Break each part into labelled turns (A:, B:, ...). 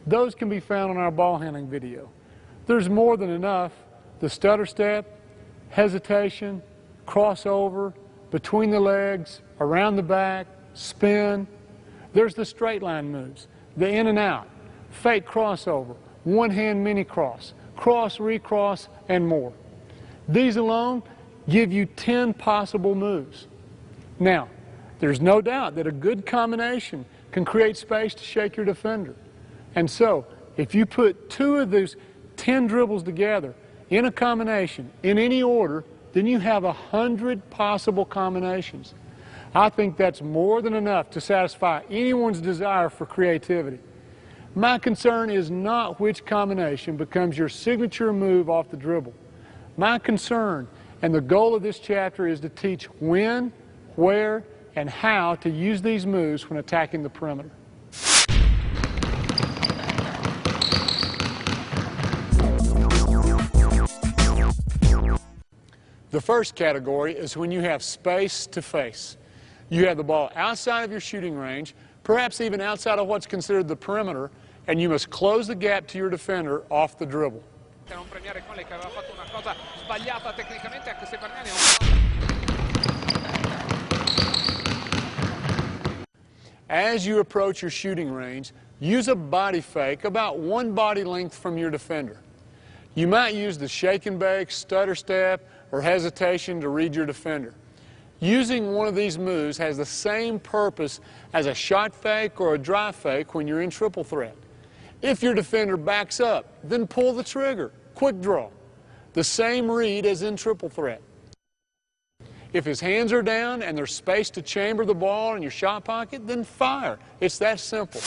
A: Those can be found on our ball handling video. There's more than enough. The stutter step, hesitation, crossover, between the legs, around the back, spin. There's the straight line moves, the in and out, fake crossover, one hand mini cross, cross, recross, and more. These alone give you 10 possible moves. Now, there's no doubt that a good combination can create space to shake your defender. And so, if you put 2 of those 10 dribbles together in a combination, in any order, then you have 100 possible combinations. I think that's more than enough to satisfy anyone's desire for creativity. My concern is not which combination becomes your signature move off the dribble. My concern and the goal of this chapter is to teach when, where, and how to use these moves when attacking the perimeter. The first category is when you have space to face. You have the ball outside of your shooting range, perhaps even outside of what's considered the perimeter, and you must close the gap to your defender off the dribble. As you approach your shooting range, use a body fake about 1 body length from your defender. You might use the shake and bake, stutter step, or hesitation to read your defender. Using one of these moves has the same purpose as a shot fake or a drive fake when you're in triple threat. If your defender backs up, then pull the trigger, quick draw. The same read as in triple threat. If his hands are down and there's space to chamber the ball in your shot pocket, then fire. It's that simple.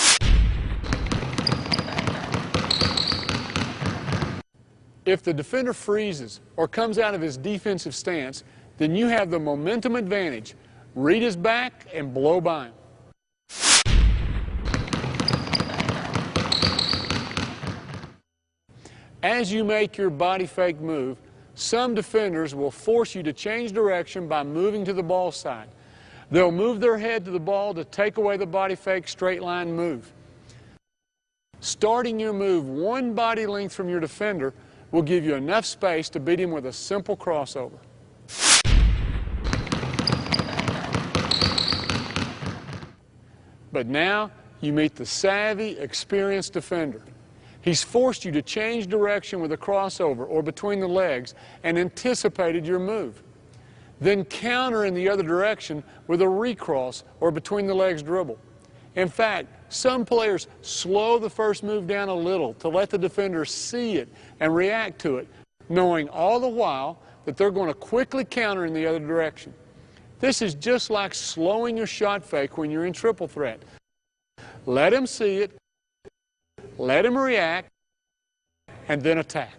A: If the defender freezes or comes out of his defensive stance, then you have the momentum advantage. Read his back and blow by him. As you make your body fake move, some defenders will force you to change direction by moving to the ball side. They'll move their head to the ball to take away the body fake straight line move. Starting your move 1 body length from your defender will give you enough space to beat him with a simple crossover. But now you meet the savvy, experienced defender. He's forced you to change direction with a crossover or between the legs and anticipated your move. Then counter in the other direction with a recross or between the legs dribble. In fact, some players slow the first move down a little to let the defender see it and react to it, knowing all the while that they're going to quickly counter in the other direction. This is just like slowing your shot fake when you're in triple threat. Let him see it, let him react, and then attack.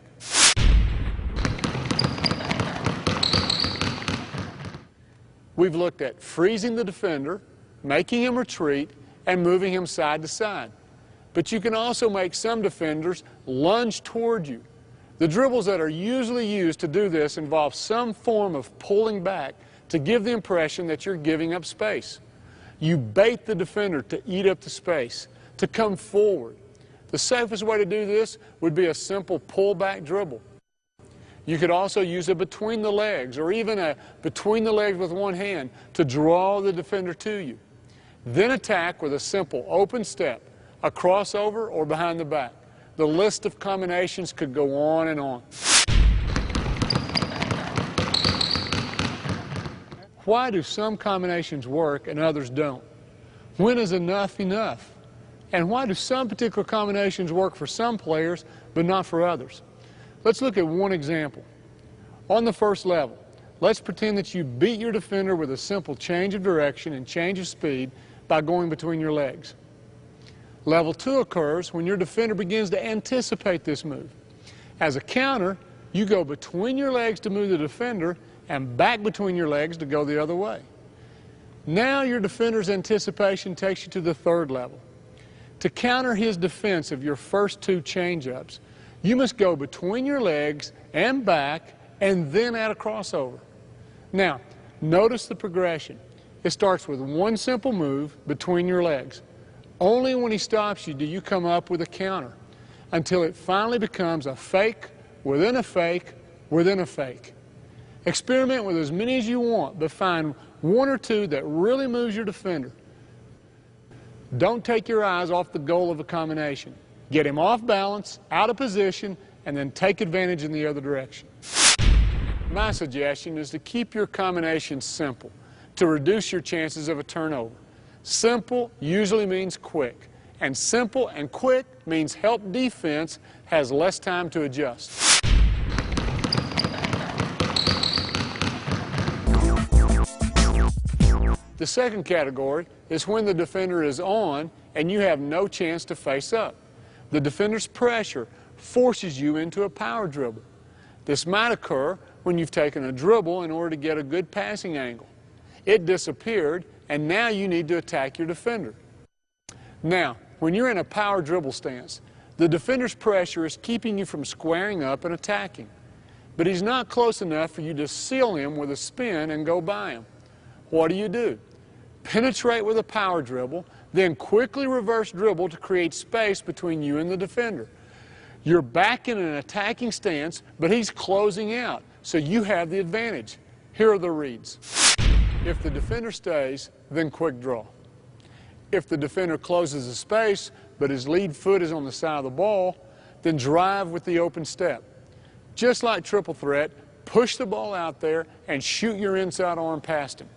A: We've looked at freezing the defender, making him retreat, and moving him side to side. But you can also make some defenders lunge toward you. The dribbles that are usually used to do this involve some form of pulling back to give the impression that you're giving up space. You bait the defender to eat up the space, to come forward. The safest way to do this would be a simple pull-back dribble. You could also use a between the legs or even a between the legs with one hand to draw the defender to you. Then attack with a simple open step, a crossover, or behind the back. The list of combinations could go on and on. Why do some combinations work and others don't? When is enough enough? And why do some particular combinations work for some players but not for others? Let's look at one example. On the first level, let's pretend that you beat your defender with a simple change of direction and change of speed by going between your legs. Level 2 occurs when your defender begins to anticipate this move. As a counter, you go between your legs to move the defender and back between your legs to go the other way. Now your defender's anticipation takes you to the third level. To counter his defense of your first 2 change-ups, you must go between your legs and back and then add a crossover. Now, notice the progression. It starts with one simple move between your legs, Only when he stops you do you come up with a counter, until it finally becomes a fake within a fake within a fake. Experiment with as many as you want, but find one or two that really moves your defender. Don't take your eyes off the goal of a combination. Get him off balance, out of position, and then take advantage in the other direction. My suggestion is to keep your combinations simple to reduce your chances of a turnover. Simple usually means quick, and simple and quick means help defense has less time to adjust. The second category is when the defender is on and you have no chance to face up. The defender's pressure forces you into a power dribble. This might occur when you've taken a dribble in order to get a good passing angle. It disappeared, and now you need to attack your defender. Now, when you're in a power dribble stance, the defender's pressure is keeping you from squaring up and attacking. But he's not close enough for you to seal him with a spin and go by him. What do? Penetrate with a power dribble, then quickly reverse dribble to create space between you and the defender. You're back in an attacking stance, but he's closing out, so you have the advantage. Here are the reads. If the defender stays, then quick draw. If the defender closes the space, but his lead foot is on the side of the ball, then drive with the open step. Just like triple threat, push the ball out there and shoot your inside arm past him.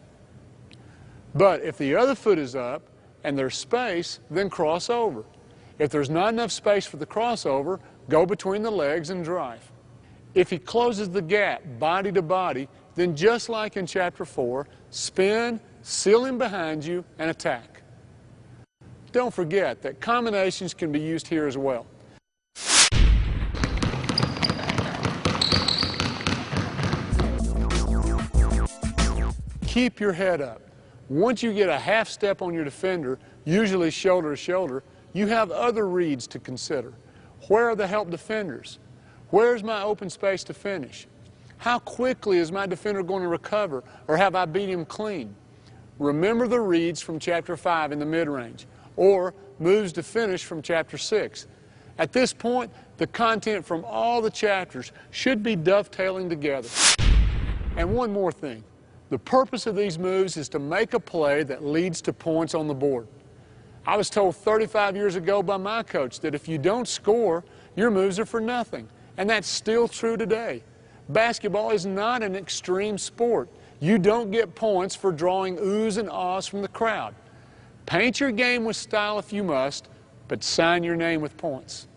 A: But if the other foot is up and there's space, then cross over. If there's not enough space for the crossover, go between the legs and drive. If he closes the gap body to body, then just like in Chapter 4, spin, seal him behind you, and attack. Don't forget that combinations can be used here as well. Keep your head up. Once you get a half step on your defender, usually shoulder to shoulder, you have other reads to consider. Where are the help defenders? Where's my open space to finish? How quickly is my defender going to recover, or have I beat him clean? Remember the reads from Chapter 5 in the mid-range, or moves to finish from Chapter 6. At this point, the content from all the chapters should be dovetailing together. And one more thing. The purpose of these moves is to make a play that leads to points on the board. I was told 35 years ago by my coach that if you don't score, your moves are for nothing. And that's still true today. Basketball is not an extreme sport. You don't get points for drawing oohs and ahs from the crowd. Paint your game with style if you must, but sign your name with points.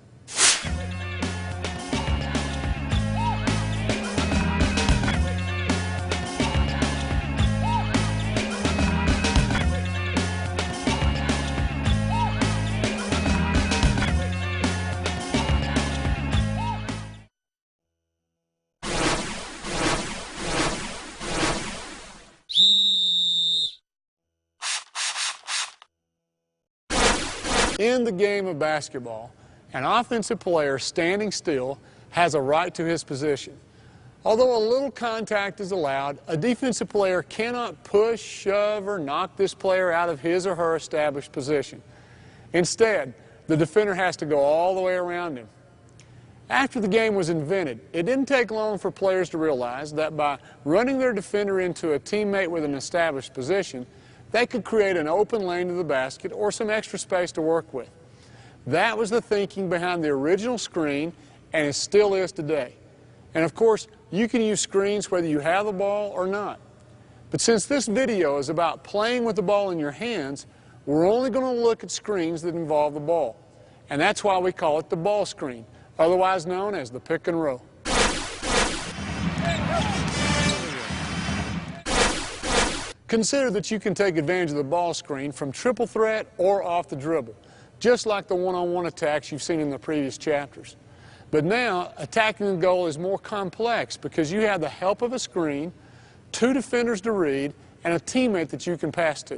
A: In the game of basketball, an offensive player standing still has a right to his position. Although a little contact is allowed, a defensive player cannot push, shove, or knock this player out of his or her established position. Instead, the defender has to go all the way around him. After the game was invented, it didn't take long for players to realize that by running their defender into a teammate with an established position, they could create an open lane to the basket or some extra space to work with. That was the thinking behind the original screen, and it still is today. And of course, you can use screens whether you have the ball or not. But since this video is about playing with the ball in your hands, we're only going to look at screens that involve the ball. And that's why we call it the ball screen, otherwise known as the pick and roll. Consider that you can take advantage of the ball screen from triple threat or off the dribble, just like the one-on-one attacks you've seen in the previous chapters. But now, attacking the goal is more complex because you have the help of a screen, two defenders to read, and a teammate that you can pass to.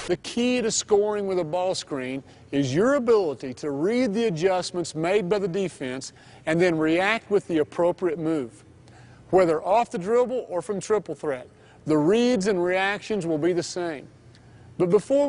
A: The key to scoring with a ball screen is your ability to read the adjustments made by the defense and then react with the appropriate move. Whether off the dribble or from triple threat, The reads and reactions will be the same. But before